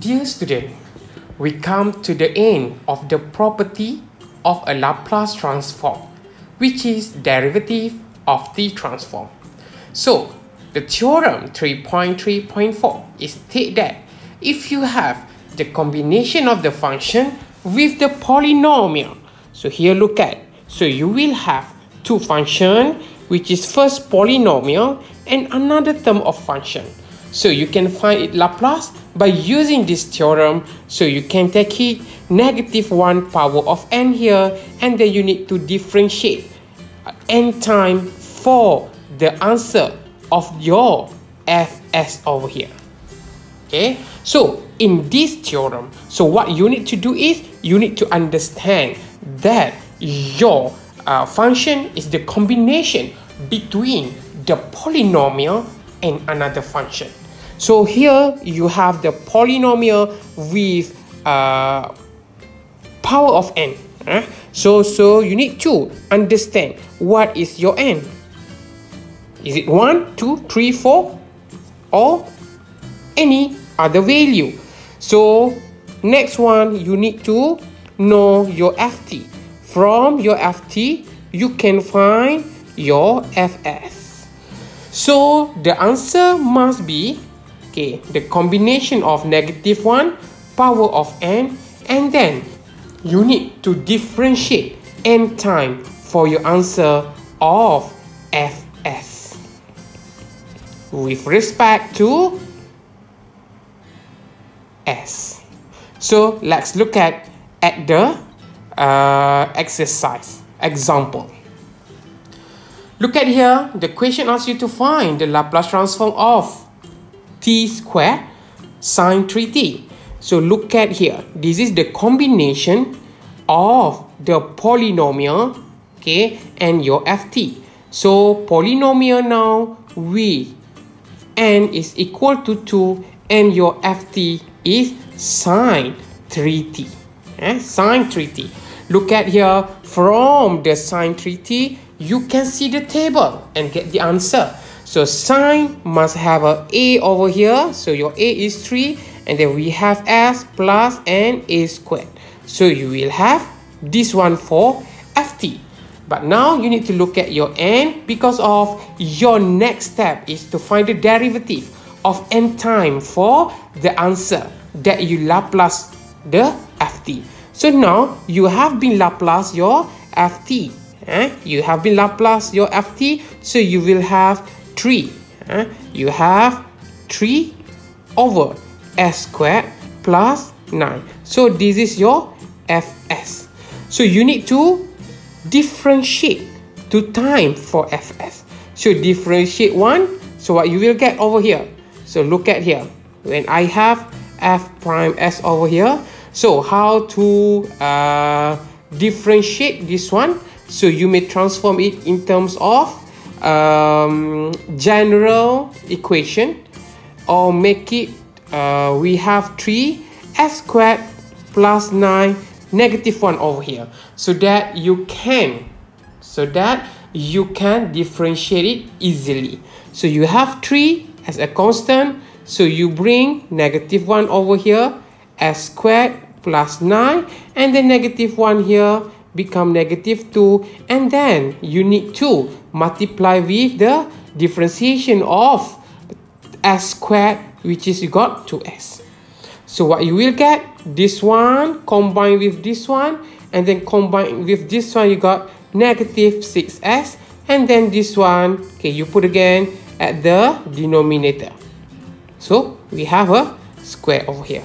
Dear student, we come to the end of the property of a Laplace transform, which is derivative of the transform. So, the theorem 3.3.4 is state that if you have the combination of the function with the polynomial, so here look at, so you will have two functions, which is first polynomial and another term of function. So you can find it Laplace by using this theorem. So you can take it -1 power of n here, and then you need to differentiate n time for the answer of your fs over here. Okay, so in this theorem, so what you need to do is you need to understand that your function is the combination between the polynomial and another function. So here you have the polynomial with power of n. So you need to understand what is your n. Is it 1, 2, 3, 4 or any other value? So next one, you need to know your ft. From your ft, you can find your fs. So the answer must be the combination of -1 power of n, and then you need to differentiate n time for your answer of fs with respect to s. So let's look at the exercise example. Look at here, the question asks you to find the Laplace transform of t squared sine 3t. So look at here, this is the combination of the polynomial, and your ft. So polynomial now with n is equal to 2 and your ft is sine 3t. Sine 3t. Look at here, from the sine 3t, you can see the table and get the answer. So sine must have a over here. So your a is 3, and then we have s plus n a squared. So you will have this one for ft. But now you need to look at your n, because of your next step is to find the derivative of n time for the answer that you Laplace the ft. So now you have been Laplace your ft. You have been Laplace your ft, so you will have 3. You have 3 over s squared plus 9. So this is your fs. So you need to differentiate to time for fs. So differentiate 1. So what you will get over here? So look at here. When I have f prime s over here, so how to differentiate this one? So you may transform it in terms of general equation, or make it we have 3 s squared plus 9 -1 over here, so that you can differentiate it easily. So you have 3 as a constant, so you bring -1 over here, s squared plus 9, and then -1 here become -2, and then you need to multiply with the differentiation of s squared, which is you got 2s. So what you will get, this one combined with this one, and then combined with this one, you got -6s, and then this one, you put again at the denominator. So we have a square over here.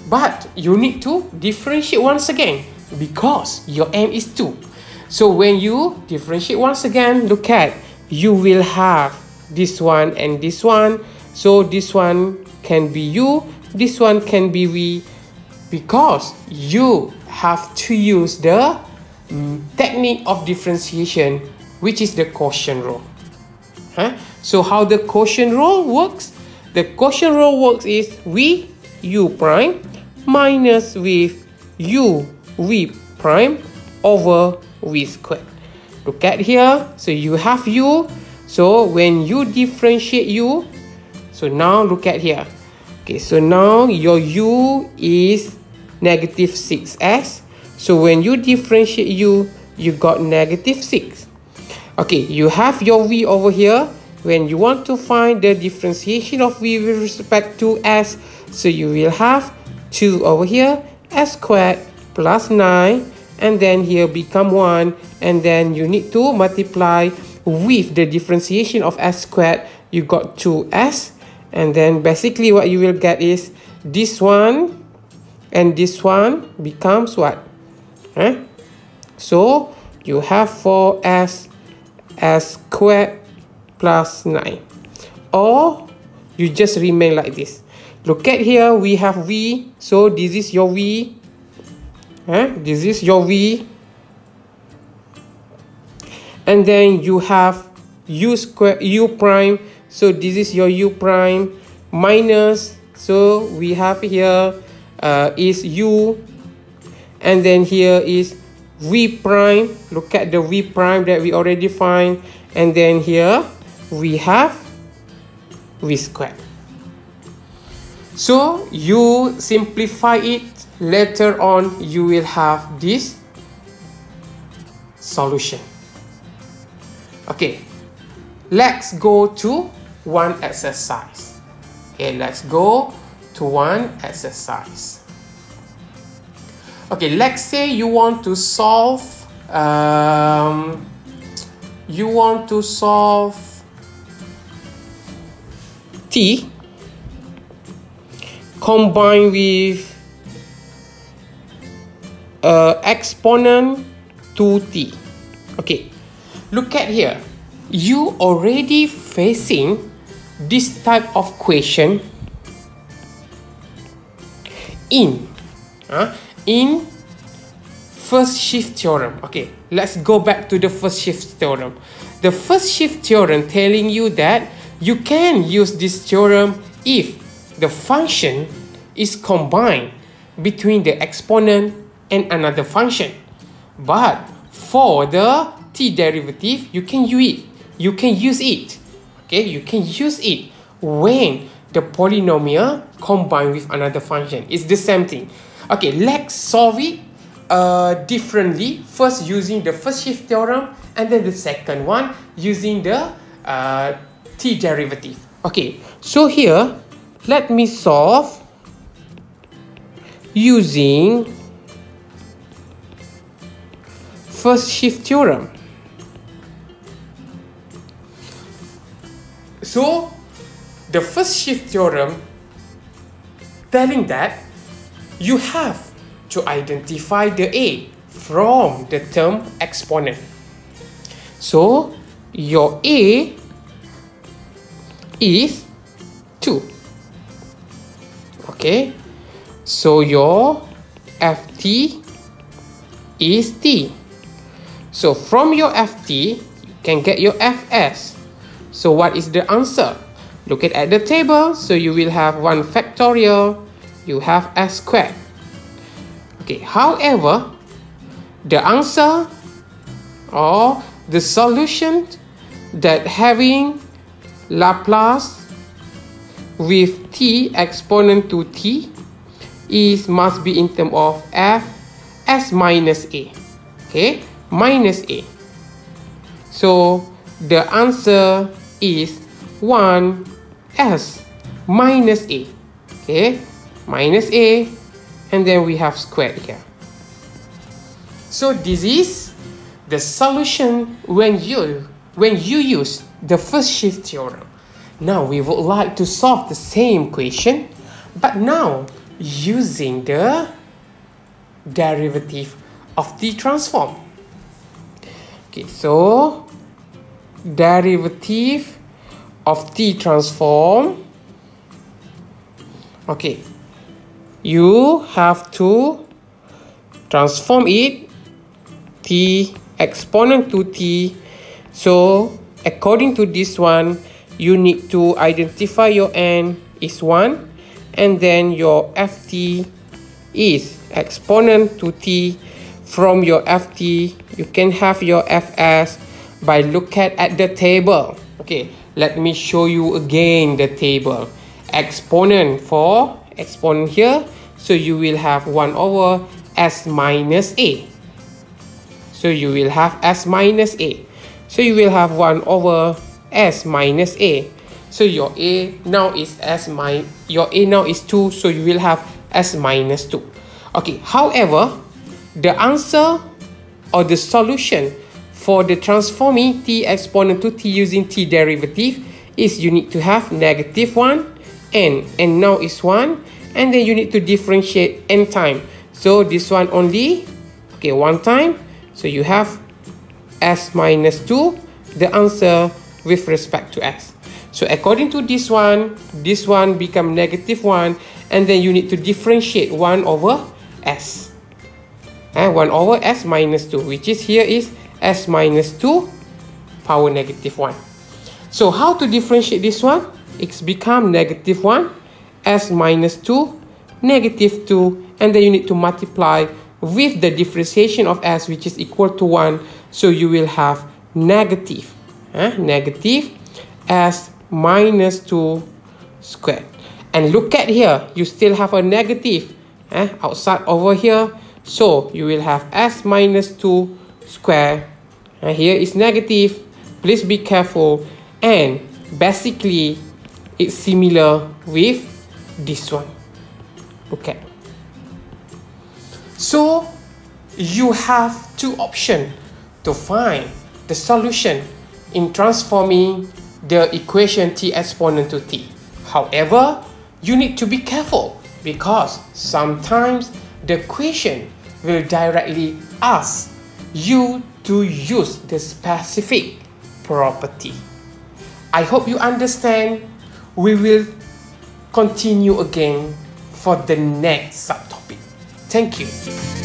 But you need to differentiate once again, because your n is 2. So when you differentiate once again, look at, you will have this one and this one. So this one can be u, this one can be v, because you have to use the technique of differentiation, which is the quotient rule. So how the quotient rule works? The quotient rule works is v u prime minus with u v prime over v squared. Look at here, so you have u, so when you differentiate u, so now look at here, Okay, so now your u is negative 6s. So when you differentiate u, you got negative 6. Okay, you have your v over here. When you want to find the differentiation of v with respect to s, so you will have 2 over here, s squared plus 9, and then here become 1, and then you need to multiply with the differentiation of s squared. You got 2s, and then basically what you will get is this one and this one becomes what? So you have 4s s squared plus 9, or you just remain like this. Look at here, we have v, so this is your v, this is your v, and then you have u square, u prime, so this is your u prime, minus, so we have here is u, and then here is v prime. Look at the v prime that we already find, and then here we have v squared. So you simplify it, later on you will have this solution. Okay, let's go to one exercise. Okay, let's go to one exercise. Okay, let's say you want to solve t combined with exponent 2t. Okay, look at here. You already facing this type of question in first shift theorem. Okay, let's go back to the first shift theorem. The first shift theorem telling you that you can use this theorem if the function is combined between the exponent and another function. But for the t derivative, you can use it. You can use it. Okay, you can use it when the polynomial combined with another function. It's the same thing. Okay, let's solve it differently. First using the first shift theorem, and then the second one using the t derivative. Okay, so here let me solve using first shift theorem. So the first shift theorem telling that you have to identify the a from the term exponent. So your a is 2. Okay, so your ft is t. So from your ft, you can get your fs. So what is the answer? Look at the table. So you will have 1 factorial, you have s squared. Okay, however, the answer or the solution that having Laplace with t exponent to t is must be in term of f s minus a. Okay, minus a. So the answer is 1s minus a. Okay, minus a, and then we have squared here. So this is the solution when you use the first shift theorem. Now we would like to solve the same question, but now using the derivative of the transform. Okay, so derivative of t transform. Okay, you have to transform it t exponent to t. So according to this one, you need to identify your n is 1, and then your ft is exponent to t. From your ft, you can have your fs by look at the table. Okay, let me show you again the table. exponent for exponent here. So you will have 1 over s minus a. So you will have s minus a. So you will have 1 over s minus a. So your a now is your a now is 2. So you will have s minus 2. Okay. However, the answer or the solution for the transforming t exponent to t using t derivative is you need to have negative 1 n now is 1, and then you need to differentiate n time. So this one only, okay, 1 time. So you have s minus 2, the answer with respect to s. So according to this one become negative 1, and then you need to differentiate 1 over s. 1 over s minus 2, which is here is s minus 2 power negative 1. So how to differentiate this one? It's become negative 1, s minus 2, negative 2, and then you need to multiply with the differentiation of s, which is equal to 1. So you will have negative s minus 2 squared. And look at here, you still have a negative outside over here. So you will have s minus 2 squared. Here is negative. Please be careful. And basically, it's similar with this one. Okay. So you have two options to find the solution in transforming the equation t exponent to t. However, you need to be careful because sometimes the question will directly ask you to use the specific property. I hope you understand. We will continue again for the next subtopic. Thank you.